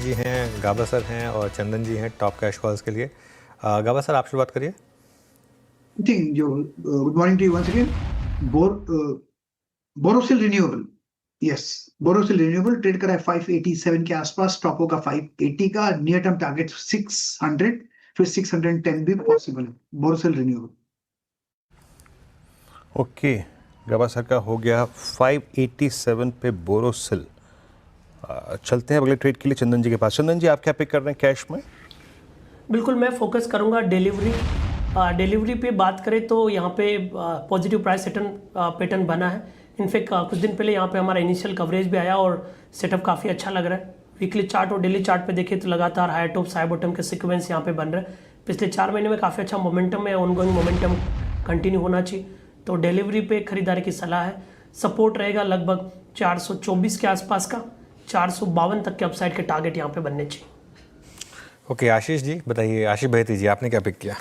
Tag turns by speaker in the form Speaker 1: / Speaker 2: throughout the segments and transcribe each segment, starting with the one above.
Speaker 1: जी हैं, गाबा सर हैं और चंदन जी हैं टॉप कैश कॉल्स के लिए। गाबा सर आप शुरुआत करिए।
Speaker 2: Good morning to you once again. Borosil renewable, yes, Borosil renewable trade करा है 587 के आसपास, स्टॉप होगा 580 का, नियर टर्म टारगेट 600, फिर 610 भी पॉसिबल है बोरोसिल रिन्यूएबल।
Speaker 3: ओके, गाबा सर का हो गया 587 पे बोरोसिल। चलते हैं अगले ट्रेड के लिए चंदन जी के पास। चंदन जी आप क्या पिक कर रहे हैं कैश में?
Speaker 4: बिल्कुल, मैं फोकस करूंगा डिलीवरी पे बात करें तो यहाँ पे पॉजिटिव प्राइस पैटर्न बना है। इनफैक्ट कुछ दिन पहले यहाँ पे हमारा इनिशियल कवरेज भी आया और सेटअप काफ़ी अच्छा लग रहा है। वीकली चार्ट और डेली चार्ट पे देखें तो लगातार हाई टॉप हाई बॉटम के सीक्वेंस यहाँ पे बन रहे हैं। पिछले 4 महीने में काफ़ी अच्छा मोमेंटम है, ऑनगोइंग मोमेंटम कंटिन्यू होना चाहिए। तो डिलीवरी पे खरीदारी की सलाह है। सपोर्ट रहेगा लगभग 424 के आसपास का, 452 तक के अपसाइड के टारगेट यहाँ पे बनने चाहिए।
Speaker 1: ओके, आशीष जी बताइए, आशीष बहेती जी आपने क्या पिक किया?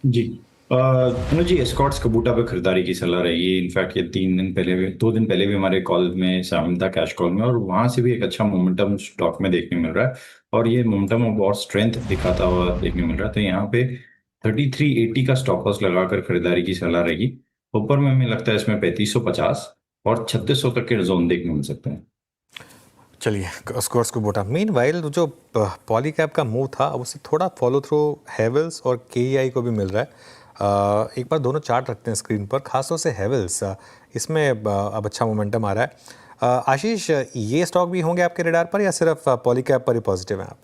Speaker 5: जी अनुज जी, एस्कॉर्ट्स कबूटा पे खरीदारी की सलाह रही है। इनफैक्ट ये 2 दिन पहले भी हमारे कॉल में शामिल था, कैश कॉल में, और वहां से भी एक अच्छा मोमेंटम स्टॉक में देखने मिल रहा है और ये मोमेंटम और स्ट्रेंथ दिखाता हुआ देखने मिल रहा है। तो यहाँ पे 3380 का स्टॉप लॉस लगाकर खरीदारी की सलाह रहेगी। ऊपर में हमें लगता है इसमें 3550 और 3600 तक के जोन देखने मिल सकते हैं।
Speaker 1: चलिए, स्कोर्स को बोटा। मीनवाइल जो पॉली कैप का मूव था उससे थोड़ा फॉलो थ्रू हेवल्स और केईआई को भी मिल रहा है। एक बार दोनों चार्ट रखते हैं स्क्रीन पर, खासतौर से हेवल्स, इसमें अब अच्छा मोमेंटम आ रहा है। आशीष, ये स्टॉक भी होंगे आपके रेडार पर या सिर्फ पॉली कैप पर ही पॉजिटिव हैं आप?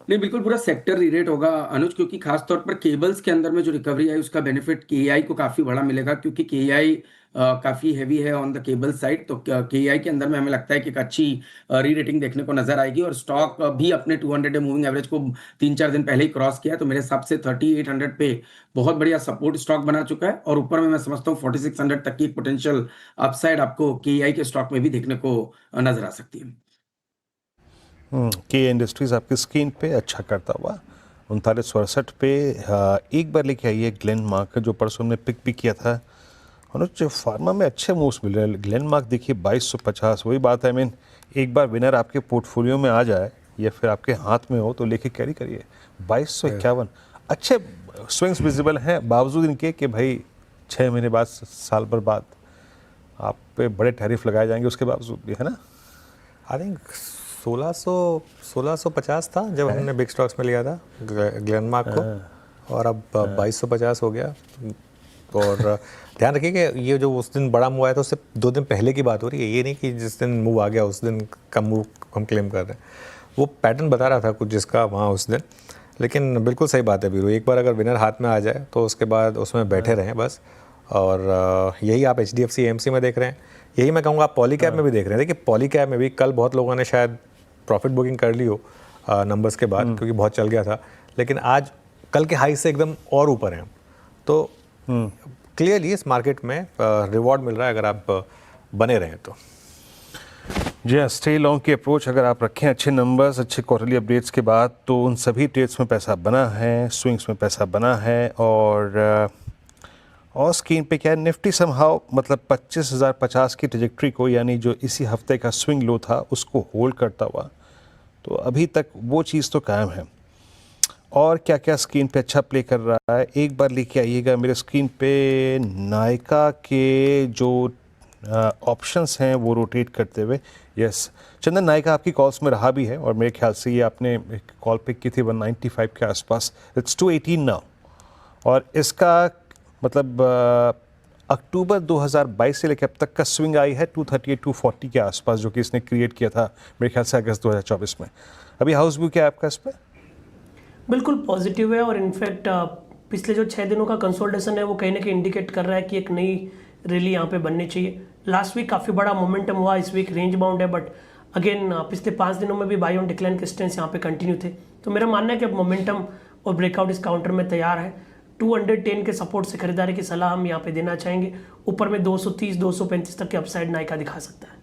Speaker 6: नहीं, बिल्कुल पूरा सेक्टर रीरेट होगा अनुज, क्योंकि खासतौर पर केबल्स के अंदर में जो रिकवरी आई उसका बेनिफिट केआई को काफ़ी बड़ा मिलेगा, क्योंकि केआई काफ़ी हैवी है ऑन द केबल साइड। तो केआई के अंदर में हमें लगता है कि एक अच्छी री-रेटिंग देखने को नजर आएगी और स्टॉक भी अपने 200 डे मूविंग एवरेज को 3-4 दिन पहले ही क्रॉस किया है। तो मेरे हिसाब से 3800 पे बहुत बढ़िया सपोर्ट स्टॉक बना चुका है और ऊपर में मैं समझता हूँ 4600 तक की एक पोटेंशियल अपसाइड आपको केआई के स्टॉक में भी देखने को नजर आ सकती है।
Speaker 3: के इंडस्ट्रीज आपकी स्क्रीन पे अच्छा करता हुआ 3968 पे एक बार लेके आइए ग्लेन मार्क का, जो परसों हमने पिक भी किया था। और जो फार्मा में अच्छे मूव्स मिल रहे हैं। ग्लेन मार्क देखिए 2250, वही बात है। एक बार विनर आपके पोर्टफोलियो में आ जाए या फिर आपके हाथ में हो तो लेके कैरी करिए। 2251 अच्छे स्विंग्स विजिबल हैं, बावजूद इनके कि भाई 6 महीने बाद, साल भर बाद आप पे बड़े टैरिफ लगाए जाएंगे, उसके बावजूद भी, है ना।
Speaker 1: आई थिंक 1650 था जब हमने बिग स्टॉक्स में लिया था ग्लेनमार्क को, और अब 2250 हो गया। और ध्यान रखिए कि ये जो उस दिन बड़ा मूव आया था उससे 2 दिन पहले की बात हो रही है, ये नहीं कि जिस दिन मूव आ गया उस दिन का मूव हम क्लेम कर रहे हैं। वो पैटर्न बता रहा था कुछ जिसका वहाँ उस दिन। लेकिन बिल्कुल सही बात है वीरू, एक बार अगर विनर हाथ में आ जाए तो उसके बाद उसमें बैठे रहें बस। और यही आप HDFC AMC में देख रहे हैं, यही मैं कहूँगा आप पॉली कैप में भी देख रहे हैं। देखिए पॉली कैप में भी कल बहुत लोगों ने शायद प्रॉफिट बुकिंग कर ली हो नंबर्स के बाद, क्योंकि बहुत चल गया था। लेकिन आज कल के हाई से एकदम और ऊपर हैं। तो क्लियरली इस मार्केट में रिवॉर्ड मिल रहा है अगर आप बने रहें तो।
Speaker 3: जी हाँ, स्टे लॉन्ग की अप्रोच अगर आप रखें, अच्छे नंबर्स, अच्छे क्वार्टरली अपडेट्स के बाद, तो उन सभी ट्रेड्स में पैसा बना है, स्विंग्स में पैसा बना है। और स्क्रीन पे क्या है, निफ्टी समहाउ मतलब 25,050 की ट्रेजेक्ट्री को, यानी जो इसी हफ्ते का स्विंग लो था उसको होल्ड करता हुआ, तो अभी तक वो चीज़ तो कायम है। और क्या क्या स्क्रीन पे अच्छा प्ले कर रहा है, एक बार लेके आइएगा मेरे स्क्रीन पे। नायका के जो ऑप्शंस हैं वो रोटेट करते हुए। यस चंदन, नायका आपकी कॉल्स में रहा भी है और मेरे ख्याल से ये आपने कॉल पिक की थी 195 के आसपास, इट्स 218 नाउ। और इसका मतलब अक्टूबर 2022 से लेकर अब तक का स्विंग आई है 238-240 के आसपास, जो कि इसने क्रिएट किया था मेरे ख्याल से अगस्त 2024 में। अभी हाउस व्यू क्या है आपका इस पर?
Speaker 4: बिल्कुल पॉजिटिव है और इनफैक्ट पिछले जो 6 दिनों का कंसोलिडेशन है वो कहीं ना कहीं इंडिकेट कर रहा है कि एक नई रैली यहाँ पे बननी चाहिए। लास्ट वीक काफ़ी बड़ा मोमेंटम हुआ, इस वीक रेंज बाउंड है, बट अगेन पिछले 5 दिनों में भी बाई ऑन डिक्लाइन के स्टेंस यहाँ पे कंटिन्यू थे। तो मेरा मानना है कि अब मोमेंटम और ब्रेकआउट इस काउंटर में तैयार है। 210 के सपोर्ट से खरीदारी की सलाह हम यहाँ पे देना चाहेंगे। ऊपर में 230-235 तक के अपसाइड नायका दिखा सकता है।